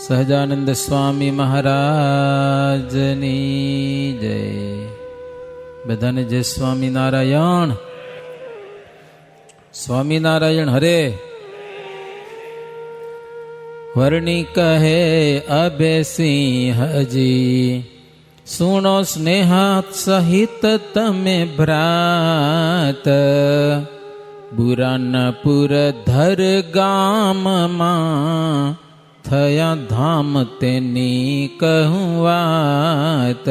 સહજાનંદ સ્વામી મહારાજની જય. બધાને જય સ્વામિનારાયણ. સ્વામિનારાયણ હરે. વર્ણિ કહે અભે સિંહજી, સુણો સ્નેહાત સહિત તમે ભ્રાત. બુરાનપુર ધર ગામમાં થયા ધામ તેની કહું વાત.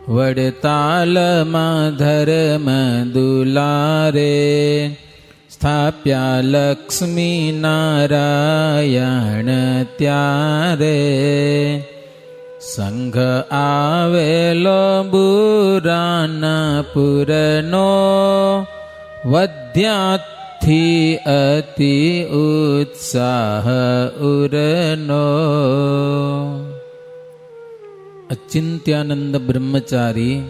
વડતાલમાં ધર્મ દુલારે સ્થાપ્યા લક્ષ્મી નારાયણ ત્યારે. સંઘ આવેલો બુરાનપુરનો, વધ્યાથી અતિ ઉત્સાહ ઉરનો. અચિંત્યાનંદ બ્રહ્મચારી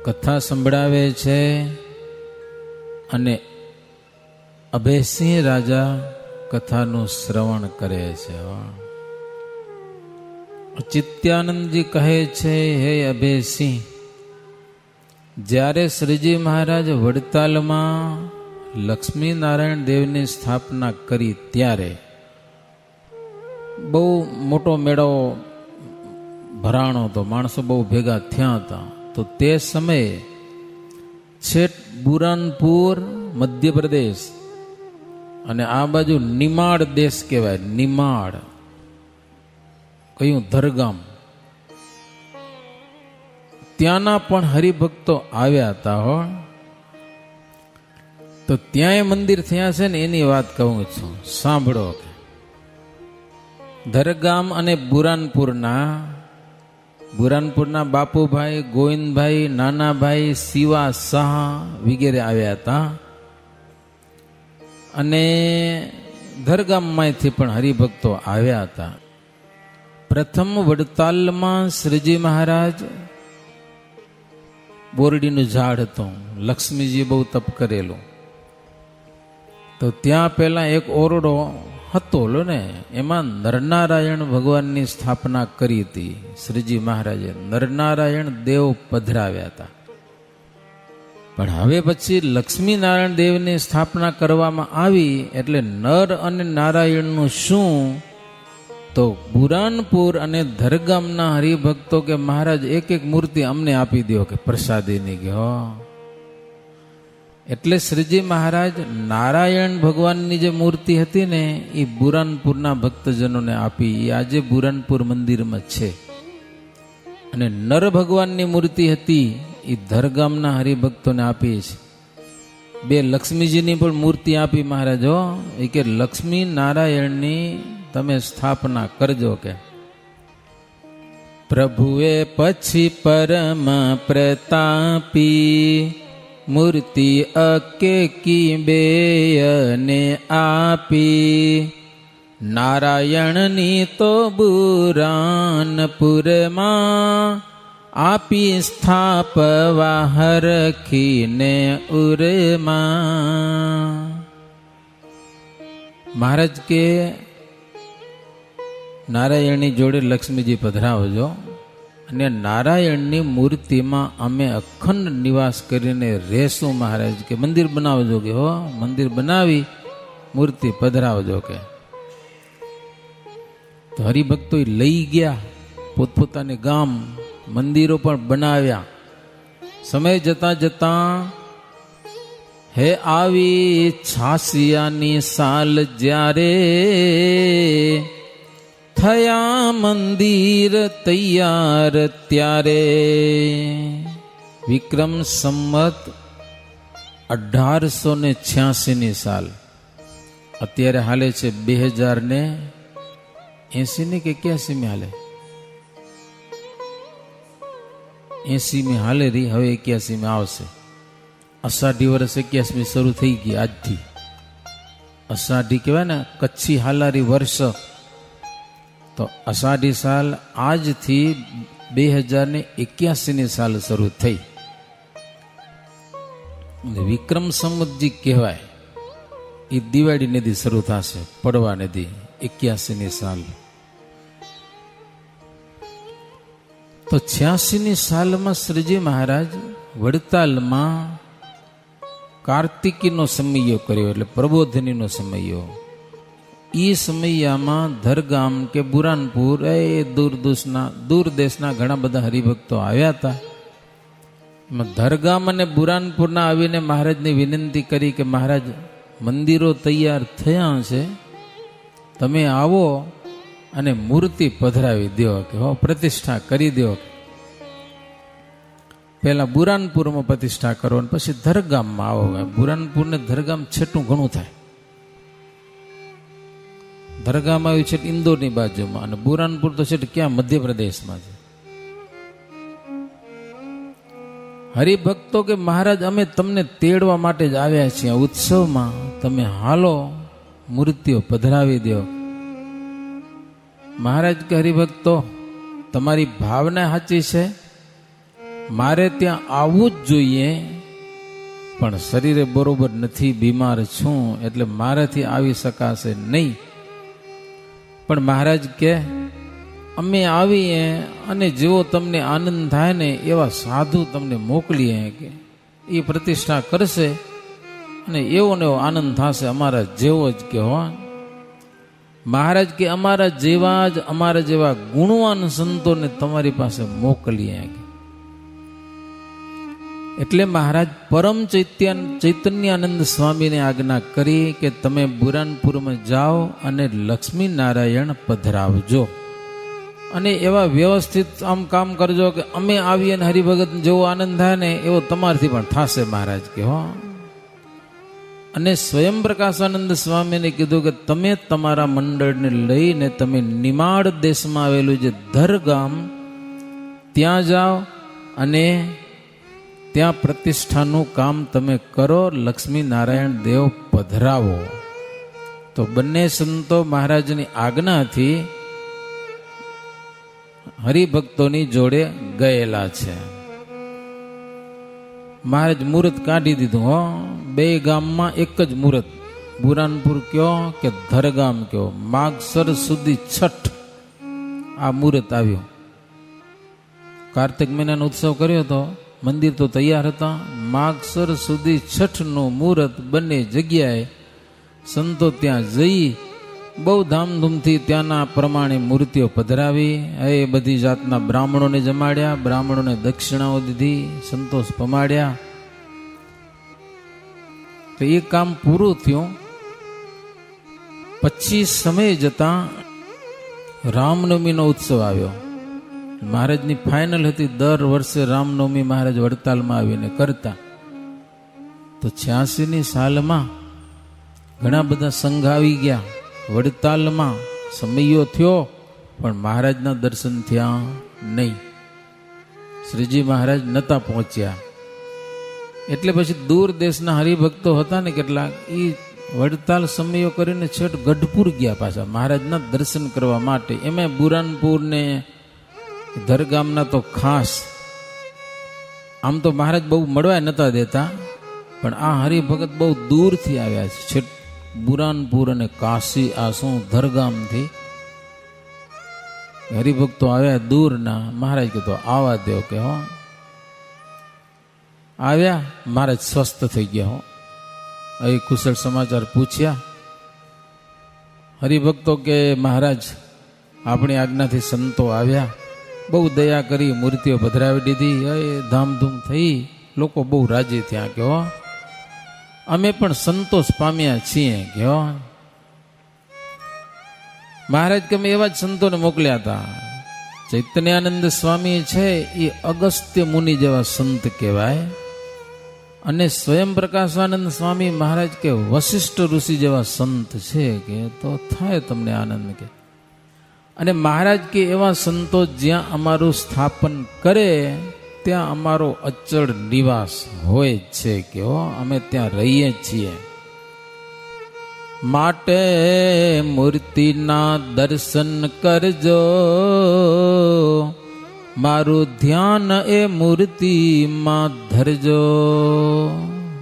કથા સંભળાવે છે અને અભયસિંહ રાજા કથાનું શ્રવણ કરે છે. અચિત્યાનંદજી કહે છે, હે અભયસિંહ, જ્યારે શ્રીજી મહારાજ વડતાલમાં લક્ષ્મી નારાયણ દેવની સ્થાપના કરી ત્યારે બહુ મોટો મેળો ભરાણો હતો, માણસો બહુ ભેગા થયા હતા. તો તે સમયે છેટ બુરાનપુર મધ્યપ્રદેશ અને આ બાજુ નિમાડ દેશ કહેવાય. નિમાડ કયું ધરગામ, ત્યાંના પણ હરિભક્તો આવ્યા હતા હો. તો ત્યાંય મંદિર થયા છે ને એની વાત કહું છું, સાંભળો. ધરગામ અને બુરાનપુરના બાપુભાઈ, ગોવિંદભાઈ, નાનાભાઈ, શિવા શાહ વગેરે આવ્યા હતા. અને ધરગામમાંથી પણ હરિભક્તો આવ્યા હતા. પ્રથમ વડતાલમાં શ્રીજી મહારાજ, બોરડીનું ઝાડ હતું, લક્ષ્મીજી બહુ તપ કરેલું. તો ત્યાં પેલા એક ઓરડો હતો ને, એમાં નરનારાયણ ભગવાનની સ્થાપના કરી હતી શ્રીજી મહારાજે. નરનારાયણ દેવ પધરાવ્યા હતા. પણ હવે પછી લક્ષ્મી નારાયણ દેવની સ્થાપના કરવામાં આવી એટલે નર અને નારાયણનું શું? તો બુરાનપુર અને ધરગામના હરિભક્તો કે મહારાજ એક એક મૂર્તિ અમને આપી દો કે પ્રસાદીની ગયો. એટલે શ્રીજી મહારાજ નારાયણ ભગવાનની જે મૂર્તિ હતી ને એ બુરાનપુરના ભક્તજનોને આપી. એ આજે બુરાનપુર મંદિરમાં છે. અને નર ભગવાનની મૂર્તિ હતી એ ધરગામના હરિભક્તોને આપી છે. બે લક્ષ્મીજીની પણ મૂર્તિ આપી મહારાજો. એ કે લક્ષ્મી નારાયણની તમે સ્થાપના કરજો કે. પ્રભુએ પછી પરમ પ્રતાપી મૂર્તિ અકેકી બેયને આપી. નારાયણની તો બુરાનપુરમાં આપી સ્થાપવા હરખીને ઉરમાં. મહારાજ કે નારાયણની જોડે લક્ષ્મીજી પધરાવજો અને નારાયણની મૂર્તિમાં અમે અખંડ નિવાસ કરીને રહેશું. મહારાજ કે મંદિર બનાવજો કે હો, મંદિર બનાવી મૂર્તિ પધરાવજો કે. તો હરિભક્તો લઈ ગયા પોતપોતાને ગામ, મંદિરો પણ બનાવ્યા. સમય જતા જતા હે આવી 86ની સાલ જ્યારે થયા મંદિર તૈયાર ત્યારે. વિક્રમ સંમત 1886ની સાલ. અત્યારે હાલે છે 2080 કે 81 હાલે, 80 હાલે રહી, હવે 81 આવશે. અષાઢી વર્ષ 81 શરૂ થઈ ગઈ આજથી. અષાઢી કહેવાય ને, કચ્છી હાલારી વર્ષ. તો અષાઢી સાલ આજથી 2081ની સાલ શરૂ થઈ. વિક્રમ સંમતજી કહેવાય. એ દિવાળી નદી શરૂ થશે, પડવા નદી 81ની સાલ. તો 86ની સાલમાં શ્રીજી મહારાજ વડતાલમાં કાર્તિકીનો સમયો કર્યો, એટલે પ્રબોધનીનો સમયો. એ સમયમાં ધરગામ કે બુરાનપુર એ દૂર દેશના ઘણા બધા હરિભક્તો આવ્યા હતા. એમાં ધરગામ અને બુરાનપુરના આવીને મહારાજની વિનંતી કરી કે મહારાજ, મંદિરો તૈયાર થયા છે, તમે આવો અને મૂર્તિ પધરાવી દો, કે હો પ્રતિષ્ઠા કરી દો. પહેલા બુરાનપુરમાં પ્રતિષ્ઠા કરો અને પછી ધરગામમાં આવો. બુરાનપુર ને ધરગામ છેટું ઘણું થાય. ધરગામ આવ્યું છે ઇન્દોરની બાજુમાં, અને બુરાનપુર તો છે ક્યાં મધ્યપ્રદેશમાં છે. હરિભક્તો કે મહારાજ, અમે તમને તેડવા માટે જ આવ્યા છીએ ઉત્સવમાં, તમે હાલો મૂર્તિઓ પધરાવી દો. મહારાજ કે હરિભક્તો, તમારી ભાવના સાચી છે, મારે ત્યાં આવવું જ જોઈએ, પણ શરીરે બરોબર નથી, બીમાર છું, એટલે મારાથી આવી શકાશે નહીં. પણ મહારાજ કે અમે આવીએ અને જેવો તમને આનંદ થાય ને એવા સાધુ તમને મોકલીએ, કે એ પ્રતિષ્ઠા કરશે અને એવો ને એવો આનંદ થશે અમારા જેવો જ. કે હો મહારાજ કે અમારા જેવા ગુણવાન સંતોને તમારી પાસે મોકલીએ. એટલે મહારાજ પરમ ચૈતન્યાનંદ સ્વામીને આજ્ઞા કરી કે તમે બુરાનપુરમાં જાઓ અને લક્ષ્મી નારાયણ પધરાવજો, અને એવા વ્યવસ્થિત આમ કામ કરજો કે અમે આવીએ ને હરિભગત જેવો આનંદ થાય ને એવો તમારથી પણ થશે. મહારાજ કે હો. અને સ્વયં પ્રકાશાનંદ સ્વામીને કીધું કે તમે તમારા મંડળને લઈને તમે નિમાડ દેશમાં આવેલું જે ધરગામ ત્યાં જાઓ અને ત્યાં પ્રતિષ્ઠાનું કામ તમે કરો, લક્ષ્મી નારાયણ દેવ પધરાવો. તો બંને સંતો મહારાજની આજ્ઞાથી હરિભક્તોની જોડે ગયેલા છે. મહારાજ મુહૂર્ત કાઢી દીધું. હો, બે ગામમાં એક જ મુહૂર્ત, બુરાનપુર કયો કે ધરગામ કયો, માગસર સુધી છઠ આ મુહૂર્ત આવ્યો. કાર્તિક મહિનાનો ઉત્સવ કર્યો હતો, મંદિર તો તૈયાર હતા. માગસર સુધી છઠનું મુહૂર્ત બંને જગ્યાએ સંતો ત્યાં જઈ બહુ ધામધૂમથી ત્યાંના પ્રમાણે મૂર્તિઓ પધરાવી. એ બધી જાતના બ્રાહ્મણોને જમાડ્યા, બ્રાહ્મણોને દક્ષિણાઓ દીધી, સંતોષ પમાડ્યા. તો એ કામ પૂરું થયું. પછી સમય જતા રામનવમીનો ઉત્સવ આવ્યો. મહારાજની ફાઇનલ હતી, દર વર્ષે રામનવમી મહારાજ વડતાલમાં આવીને કરતા. તો 86ની સાલમાં ઘણા બધા સંઘ આવી ગયા વડતાલમાં. સમયો થયો પણ મહારાજના દર્શન થયા નહીં. શ્રીજી મહારાજ નતા પહોંચ્યા. એટલે પછી દૂર દેશના હરિભક્તો હતા ને કેટલાક, એ વડતાલ સમયો કરીને છેટ ગઢપુર ગયા પાછા મહારાજના દર્શન કરવા માટે. એમાં બુરાનપુર ને ધરગામના તો ખાસ. આમ તો મહારાજ બહુ મળવા નતા દેતા, પણ આ હરિભગત બહુ દૂરથી આવ્યા છે, છેટ બુરાનપુર અને કાશી, આ શું ધરગામથી હરિભક્તો આવ્યા દૂરના. મહારાજ કીધું આવા દો. કે હો આવ્યા, મહારાજ સ્વસ્થ થઈ ગયા. હો એ કુશળ સમાચાર પૂછ્યા. હરિભક્તો કે મહારાજ આપણી આજ્ઞાથી સંતો આવ્યા, બહુ દયા કરી, મૂર્તિઓ પધરાવી દીધી, એ ધામધૂમ થઈ, લોકો બહુ રાજી થયા. કે હો અમે પણ સંતોષ પામ્યા છીએ. કે હો મહારાજ કે અમે એવા જ સંતોને મોકલ્યા હતા. ચૈતન્યાનંદ સ્વામી છે એ અગસ્ત્ય મુનિ જેવા સંત કહેવાય, અને સ્વયં પ્રકાશાનંદ સ્વામી મહારાજ કે વશિષ્ઠ ઋષિ જેવા સંત છે. કે તો થાય તમને આનંદ. કે અને મહારાજ કે એવા સંતો જ્યાં અમારું સ્થાપન કરે ત્યાં અમારો અચળ નિવાસ હોય જ છે. કે અમે ત્યાં રહીએ છીએ. માટે મૂર્તિના દર્શન કરજો, મારું ધ્યાન એ મૂર્તિમાં ધરજો.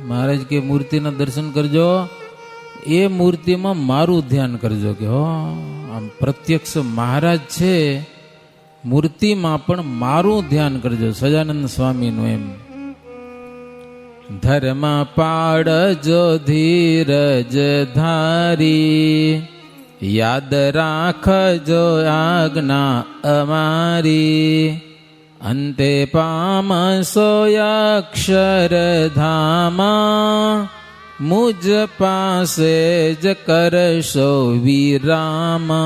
મહારાજ કે મૂર્તિના દર્શન કરજો, એ મૂર્તિમાં મારું ધ્યાન કરજો કે હો આમ પ્રત્યક્ષ મહારાજ છે, મૂર્તિમાં પણ મારું ધ્યાન કરજો. સજાનંદ સ્વામીનું એમ ધર્મ પાડજો ધીરજ ધારી, યાદ રાખજો આજ્ઞા અમારી, અંતે પામસો અક્ષરધામા, મુજ પાસે જ કરશો વિરામા.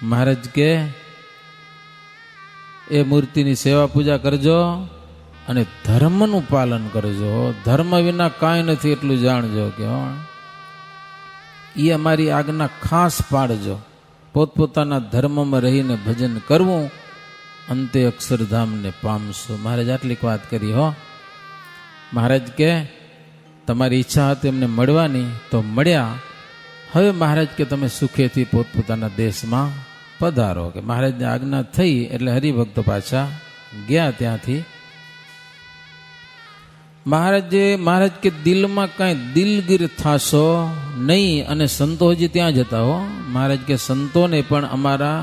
મહારાજ કે એ મૂર્તિની સેવા પૂજા કરજો અને ધર્મનું પાલન કરજો. ધર્મ વિના કાંઈ નથી એટલું જાણજો કે એ અમારી આજ્ઞા ખાસ પાડજો. પોતપોતાના ધર્મમાં રહીને ભજન કરવું, અંતે અક્ષરધામને પામશો. મહારાજ આટલીક વાત કરી હો. મહારાજ કે તમારી ઈચ્છા હતી એમને મળવાની તો મળ્યા. હવે મહારાજ કે તમે સુખેથી પોતપોતાના દેશમાં પધારો. કે મહારાજને આજ્ઞા થઈ એટલે હરિભક્તો પાછા ગયા ત્યાંથી. મહારાજ કે દિલમાં કાંઈ દિલગીર થાશો નહીં, અને સંતો હજી ત્યાં જતા હો. મહારાજ કે સંતોને પણ અમારા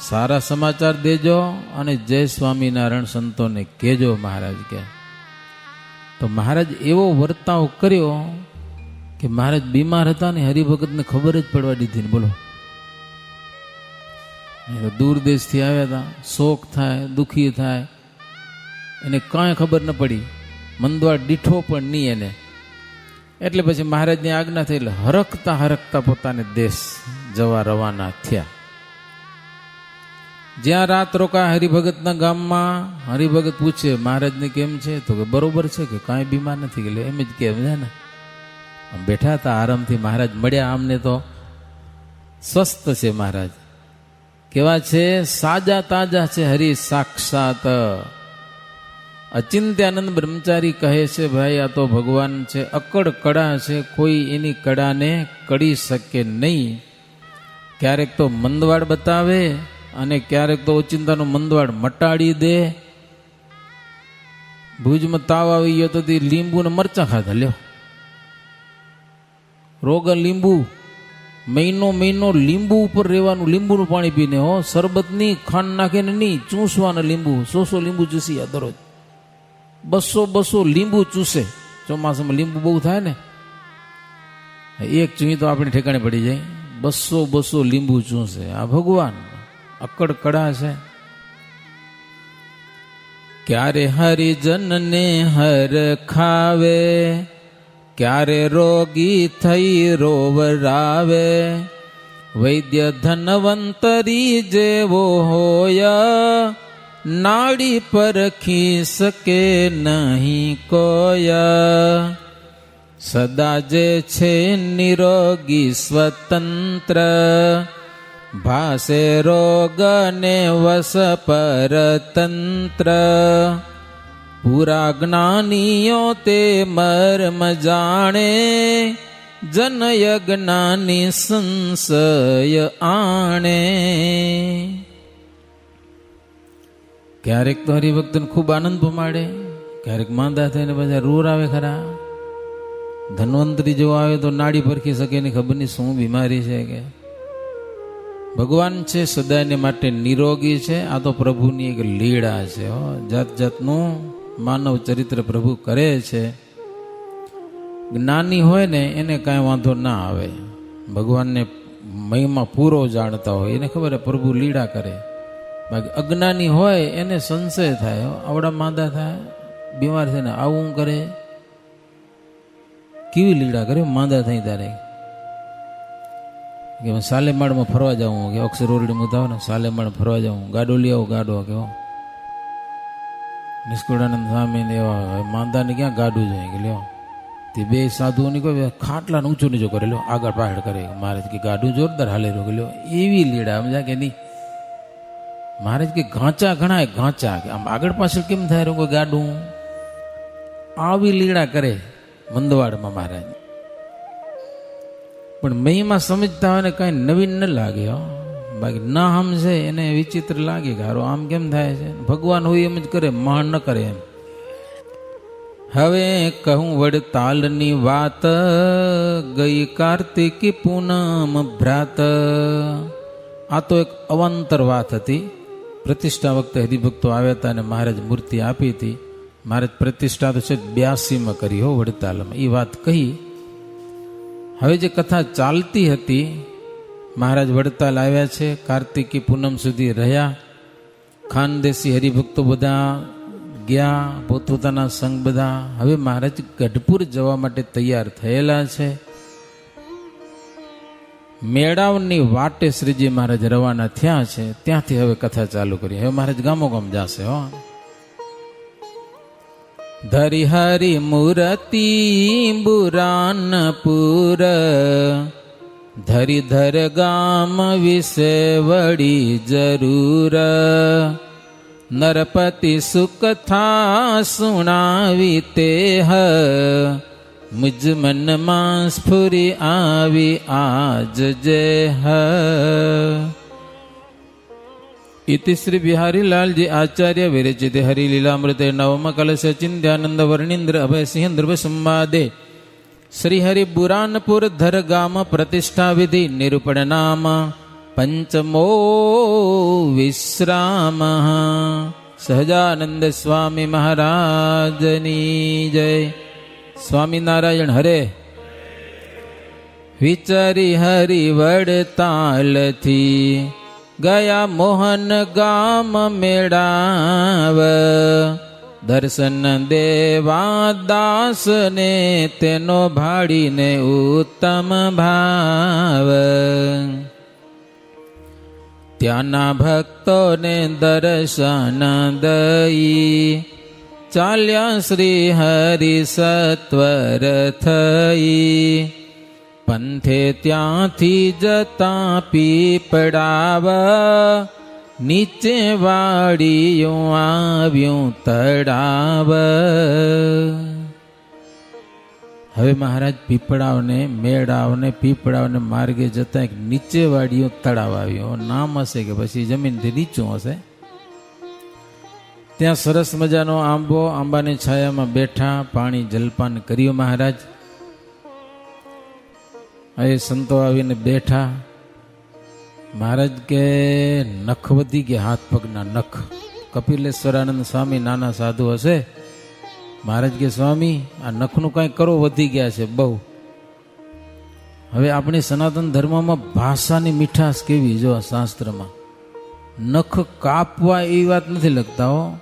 સારા સમાચાર દેજો અને જય સ્વામિનારાયણ સંતોને કહેજો. મહારાજ કે તો મહારાજ એવો વર્તાવ કર્યો કે મહારાજ બીમાર હતા ને હરિભગતને ખબર જ પડવા દીધી ને. બોલો, દૂર દેશથી આવ્યા હતા, શોક થાય, દુઃખી થાય, એને કાંઈ ખબર ન પડી, મંદવાડ દીઠો પણ નહીં એને. એટલે પછી મહારાજની આજ્ઞા થઈ એટલે હરખતા હરખતા પોતાને દેશ જવા રવાના થયા. જ્યાં રાત રોકા હરિભગતના ગામમાં. હરિભગત પૂછે મહારાજને કેમ છે? તો કે બરોબર છે, કે કાંઈ બીમાર નથી. કે એમ જ કેમ છે ને, આમ બેઠા હતા આરામથી. મહારાજ મળ્યા, આમને તો સ્વસ્થ છે મહારાજ. કેવા છે? સાજા તાજા છે, હરિ સાક્ષાત. અચિંત્યાનંદ બ્રહ્મચારી કહે છે ભાઈ આ તો ભગવાન છે, અકડ કડા છે, કોઈ એની કડાને કડી શકે નહીં. ક્યારેક તો મંદવાડ બતાવે અને ક્યારેક તો ઓચિંતાનું મંદવાડ મટાડી દે. ભુજમાં તાવ આવી ગયો તો લીંબુ ને મરચા ખાધા. લ્યો, રોગ લીંબુ, મહિનો લીંબુ ઉપર રહેવાનું, લીંબુનું પાણી પીને હો. શરબત ની ખાંડ નાખીને નહીં, ચૂસવાના લીંબુ. 100 લીંબુ ચૂસી દરરોજ. 200 લીંબુ ચૂસે. ચોમાસામાં લીંબુ બહુ થાય ને, એક ચૂહી તો આપણે ઠેકાણે પડી જાય. 200 લીંબુ ચૂસે. આ ભગવાન અકડ કડા છે. ક્યારે હરિજનને હર ખાવે, ક્યારે રોગી થઈ રોવરાવે. વૈદ્ય ધનવંતરી જેવો હોય, નાડી પરખી શકે નહીં કોય. સદા જે છે નિરોગી સ્વતંત્ર, ભાસે રોગ ને વસ પરતંત્ર. પૂરા જ્ઞાનીઓ તે મર્મ જાણે, જનયજ્ઞાની સંશય આણે. ક્યારેક તો હરિભક્તને ખૂબ આનંદ પમાડે, ક્યારેક માંદા થઈને બધા રૂર આવે ખરા. ધન્વંતરી જેવો આવે તો નાડી પરખી શકે એની ખબર નહીં શું બીમારી છે. કે ભગવાન છે સદાને માટે નિરોગી છે. આ તો પ્રભુની એક લીળા છે. જાત જાતનું માનવ ચરિત્ર પ્રભુ કરે છે. જ્ઞાની હોય ને એને કાંઈ વાંધો ના આવે, ભગવાનને મહિમા પૂરો જાણતા હોય એને ખબર પ્રભુ લીળા કરે. બાકી અજ્ઞાની હોય એને સંશય થાય, આવડા માંદા થાય, બીમાર થાય ને આવું કરે, કેવી લીડા કરે માંદા થઈ તારે. કે સાલેમાળમાં ફરવા જાઉં, કે અક્ષર ઓરડી મુદાવ ને સાલેમાળ ફરવા જાઉં, ગાડો લઈ આવો ગાડો. કેવો નિષ્કુળાનંદ સ્વામી ને એવા માંદાને ક્યાં ગાડું જાય. કે લ્યો તે બે સાધુઓની કોઈ ખાટલા ઊંચો નીચો કરે, લ્યો આગળ પાછળ કરે. મહારાજ કે ગાડું જોરદાર હાલે રહ્યો. કે લ્યો એવી લીડા સમજા કે નહીં. મહારાજ કે ઘાંચા ઘણા ઘાંચા, કે આમ આગળ પાછળ કેમ થાય રહ્યું કોઈ ગાડું, આવી લીડા કરે મંદવાડમાં મહારાજ. પણ મહિમા સમજતા હોય ને કઈ નવીન ન લાગે. બાકી ના સમજે એને વિચિત્ર લાગે કે હારો આમ કેમ થાય છે. ભગવાન હોય એમ જ કરે, મહાન ન કરે એમ. હવે કહું વડતાલની વાત, ગઈ કાર્તિકી પૂનમ ભ્રાત. આ તો એક અવાંતર વાત હતી. પ્રતિષ્ઠા વખતે હરિભક્તો આવ્યા હતા અને મહારાજ મૂર્તિ આપી હતી. મહારાજ પ્રતિષ્ઠા તો છે 82માં કરી હો વડતાલમાં, એ વાત કહી. હવે જે કથા ચાલતી હતી, મહારાજ વડતાલ આવ્યા છે, કાર્તિકી પૂનમ સુધી રહ્યા. ખાનદેશી હરિભક્તો બધા ગયા, પોતપોતાના સંઘ બધા. હવે મહારાજ ગઢપુર જવા માટે તૈયાર થયેલા છે. મેળાવની વાટે શ્રીજી મહારાજ રવાના થયા છે. ત્યાંથી હવે કથા ચાલુ કરી. હવે મહારાજ ગામો ગામ જાશે હો. ધરી હરી મૂર્તિ બુરાનપુર, ધરી ધર ગામ વિશે વડી જરૂર. નરપતિ સુખ થા સુણાવી તે હ, મુજ મનમાં સ્ફુરી આવી આજ જે હ. इति श्री बिहारी लाल जी आचार्य विरचित हरिलीलामृते नवम कलश चिंत्यानंद वर्णींद्र अभय सिंह ध्रुव संवादे श्री हरि बुरानपुर धर गाम प्रतिष्ठा विधि निरूपण नाम पंचमो विश्राम. सहजानंद स्वामी महाराजनी जय. स्वामी नारायण हरे. विचारी हरि वडताल थी ગયા મોહન ગામ મેળાવ. દર્શન દેવા દાસ ને તેનો ભાડીને ઉત્તમ ભાવ. ત્યાંના ભક્તોને દર્શન દઈ, ચાલ્યા શ્રી હરિ સત્વર થઈ. પંથે ત્યાંથી જતા પીપડાવ, નીચે વાડિયું આવ્યું તળાવ. હવે મહારાજ પીપળાવને મેળાવને પીપળાવને માર્ગે જતા એક નીચે વાડિયું તળાવ આવ્યું. નામ હશે કે પછી જમીનથી નીચું હશે. ત્યાં સરસ મજાનો આંબો, આંબાની છાયામાં બેઠા, પાણી જલપાન કર્યું મહારાજ. એ સંતો આવીને બેઠા. મહારાજ કે નખ વધી ગયા, હાથ પગના નખ. કપિલેશ્વરાનંદ સ્વામી નાના સાધુ હશે. મહારાજ કે સ્વામી આ નખનું કાંઈ કરો, વધી ગયા છે બહુ. હવે આપણી સનાતન ધર્મમાં ભાષાની મીઠાશ કેવી જો શાસ્ત્રમાં. નખ કાપવા એવી વાત નથી લખતા હો.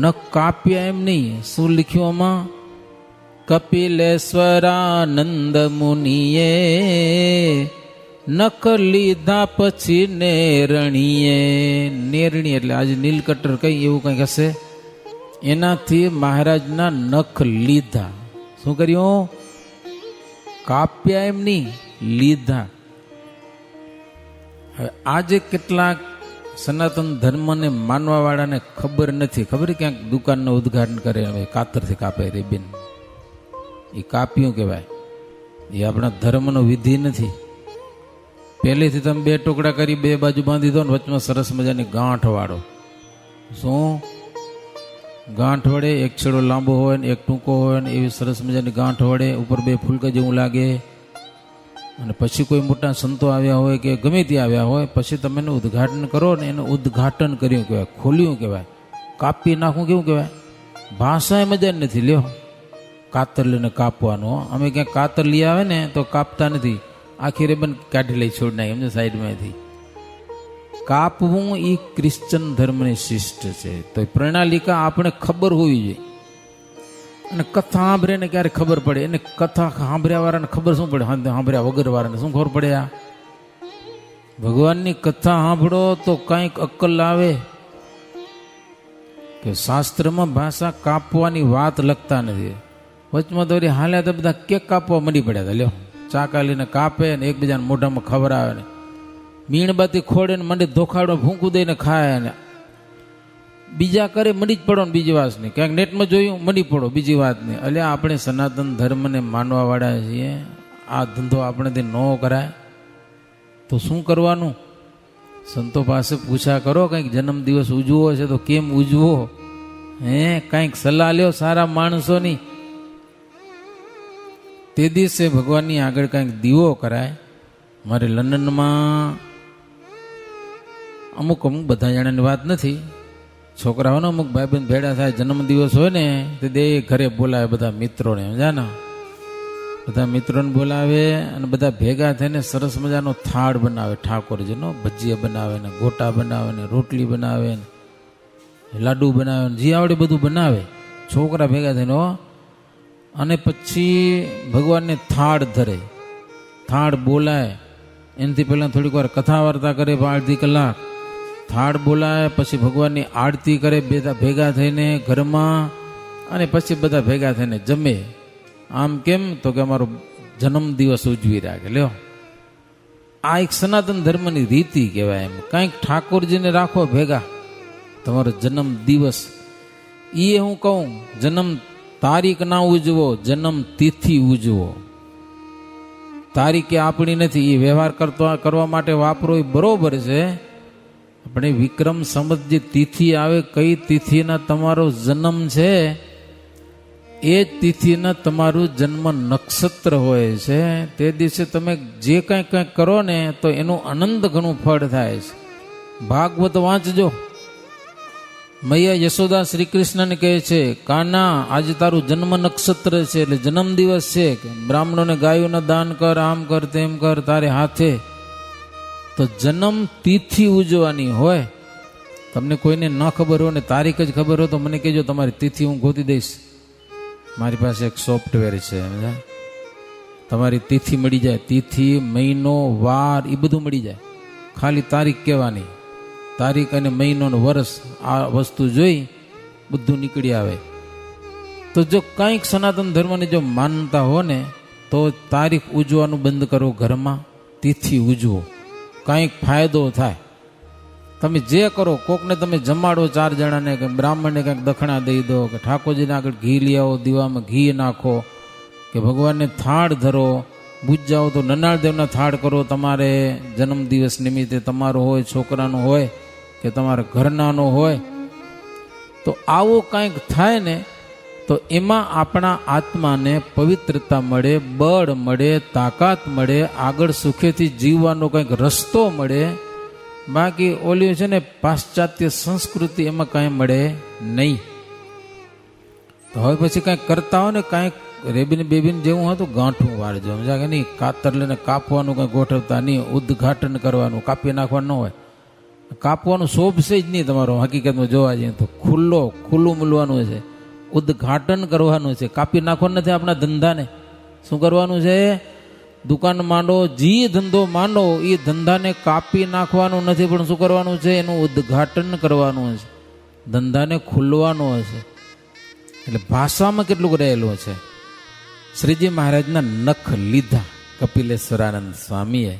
નખ કાપ્યા એમ નહીં. શું લખ્યું આમાં? કપિલેશ્વરાનંદ મુનિએ નખ લીધા પછી નેરણીએ. નેરણી એટલે આજે નીલકટર કઈ એવું કંઈક હશે. એનાથી મહારાજના નખ લીધા. શું કર્યું? કાપ્યા એમ નહીં, લીધા. હવે આજે કેટલાક સનાતન ધર્મને માનવા વાળાને ખબર નથી. ખબર ક્યાંક દુકાનનું ઉદ્ઘાટન કરે, હવે કાતરથી કાપે રિબિન, એ કાપ્યું કહેવાય. એ આપણા ધર્મનો વિધિ નથી. પહેલેથી તમે બે ટુકડા કરી બે બાજુ બાંધી દો ને વચમાં સરસ મજાની ગાંઠ વાળો. શું ગાંઠ વડે એક છેડો લાંબો હોય ને એક ટૂંકો હોય ને એવી સરસ મજાની ગાંઠ વડે ઉપર બે ફૂલકા જેવું લાગે. અને પછી કોઈ મોટા સંતો આવ્યા હોય કે ગમે તે આવ્યા હોય, પછી તમે એનું ઉદ્ઘાટન કરો ને એનું ઉદ્ઘાટન કર્યું કહેવાય, ખોલ્યું કહેવાય. કાપી નાખવું કેવું કહેવાય? ભાષા એ મજા નથી લ્યો. કાતર લઈને કાપવાનું. અમે ક્યાંક કાતર લઈ આવે ને તો કાપતા નથી, આખી રેબન કાઢી લઈ છોડ નાખી એમને સાઈડમાંથી. કાપવું એ ક્રિશ્ચન ધર્મની શિષ્ટ છે. તો પ્રણાલિકા આપણે ખબર હોવી જોઈએ. અને કથા સાંભળે ને ક્યારે ખબર પડે? એને કથા સાંભળ્યા વાળાને ખબર શું પડે? સાંભળ્યા વગર વાળાને શું ખબર પડે? આ ભગવાનની કથા સાંભળો તો કંઈક અક્કલ આવે. કે શાસ્ત્રમાં ભાષા કાપવાની વાત લખતા નથી. વચમાં તો હાલ્યા તો બધા કેક કાપવા મળી પડ્યા હતા. લ્યો ચાકાલીને કાપે ને એકબીજાને મોઢામાં ખવડાવે ને મીણબાતી ખોડે ને મંડી ધોખાડો ભૂંકું દઈને ખાય ને બીજા કરે મંડી જ પડો ને બીજી વાત નહીં. ક્યાંક નેટમાં જોયું મંડી પડો બીજી વાત નહીં. એટલે આપણે સનાતન ધર્મને માનવા વાળા છીએ. આ ધંધો આપણેથી ન કરાય તો શું કરવાનું? સંતો પાસે પૂછા કરો. કંઈક જન્મદિવસ ઉજવો છે તો કેમ ઉજવો? કાંઈક સલાહ લ્યો સારા માણસોની. તે દિવસે ભગવાનની આગળ કાંઈક દીવો કરાય. મારે લંડનમાં અમુક બધા જણાની વાત નથી, છોકરાઓનો અમુક ભાઈબંધ ભેડા થાય, જન્મદિવસ હોય ને તે દે ઘરે બોલાવે બધા મિત્રોને, સમજાના બધા મિત્રોને બોલાવે અને બધા ભેગા થઈને સરસ મજાનો થાળ બનાવે, ઠાકોરજીનો ભજીયા બનાવે ને ગોટા બનાવે ને રોટલી બનાવે ને લાડુ બનાવે ને જે આવડે બધું બનાવે છોકરા ભેગા થઈને. અને પછી ભગવાનને થાળ ધરે, થાળ બોલાય. એનાથી પહેલાં થોડીક વાર કથા વાર્તા કરે, અડધી કલાક થાળ બોલાય, પછી ભગવાનની આરતી કરે બધા ભેગા થઈને ઘરમાં, અને પછી બધા ભેગા થઈને જમે. આમ કેમ તો કે અમારો જન્મદિવસ ઉજવી રાખે. લ્યો, આ એક સનાતન ધર્મની રીતિ કહેવાય. એમ કાંઈક ઠાકોરજીને રાખો ભેગા, તમારો જન્મ દિવસ. એ હું કહું, જન્મ તારીખ ના ઉજવો, જન્મ તિથિ ઉજવો. તારીખે આપણી નથી, એ વ્યવહાર કરવા માટે વાપરો એ બરોબર છે. આપણે વિક્રમ સંવત જે તિથિ આવે, કઈ તિથિના તમારો જન્મ છે એ તિથિના તમારું જન્મ નક્ષત્ર હોય છે. તે દિવસે તમે જે કંઈ કરો ને તો એનું અનંત ઘણું ફળ થાય છે. ભાગવત વાંચજો. મૈયા યશોદા શ્રી કૃષ્ણને કહે છે, કાના આજે તારું જન્મ નક્ષત્ર છે, એટલે જન્મદિવસ છે, કે બ્રાહ્મણોને ગાયોના દાન કર, આમ કર તેમ કર તારે હાથે. તો જન્મ તિથિ ઉજવવાની હોય. તમને કોઈને ન ખબર હોય ને તારીખ જ ખબર હોય તો મને કહેજો, તમારી તિથિ હું ગોતી દઈશ. મારી પાસે એક સોફ્ટવેર છે, તમારી તિથિ મળી જાય. તિથિ, મહિનો, વાર એ બધું મળી જાય. ખાલી તારીખ કહેવાની, તારીખ અને મહિનો ને વર્ષ, આ વસ્તુ જોઈ બધું નીકળી આવે. તો જો કંઈક સનાતન ધર્મની જો માનતા હો ને તો તારીખ ઉજવાનું બંધ કરો, ઘરમાં તિથિ ઉજવો, કંઈક ફાયદો થાય. તમે જે કરો, કોકને તમે જમાડો, 4 જણાને કે બ્રાહ્મણને કંઈક દક્ષિણા દઈ દો, કે ઠાકોરજીને આગળ ઘી લઈ આવો, દીવામાં ઘી નાખો, કે ભગવાનને થાળ ધરો, બુજ જાઓ તો નનાળદેવના થાળ કરો. તમારે જન્મદિવસ નિમિત્તે તમારો હોય, છોકરાનો હોય કે તમારા ઘરનાનો હોય, તો આવું કંઈક થાય ને તો એમાં આપણા આત્માને પવિત્રતા મળે, બળ મળે, તાકાત મળે, આગળ સુખેથી જીવવાનો કંઈક રસ્તો મળે. બાકી ઓલી છે ને પાશ્ચાત્ય સંસ્કૃતિ, એમાં કાંઈ મળે નહીં. તો હવે પછી કંઈક કરતા હોય ને, કાંઈક રેબીન બેબીન જેવું હતું, ગાંઠું વાળજો, સમજા કે નહીં. કાતર લઈને કાપવાનું કંઈ ગોઠવતા નહીં, ઉદ્ઘાટન કરવાનું, કાપી નાખવાનું ન હોય. કાપવાનું શોભશે જ નહીં. તમારો હકીકતમાં જોવા જઈએ તો ખુલ્લું મૂલવાનું છે, ઉદ્ઘાટન કરવાનું છે, કાપી નાખવાનું નથી. આપણા ધંધાને શું કરવાનું છે? દુકાન માંડો, જે ધંધો માંડો એ ધંધાને કાપી નાખવાનું નથી, પણ શું કરવાનું છે? એનું ઉદ્ઘાટન કરવાનું છે, ધંધાને ખુલવાનો હશે. એટલે ભાષામાં કેટલું રહેલું છે. શ્રીજી મહારાજના નખ લીધા કપિલેશ્વરાનંદ સ્વામીએ.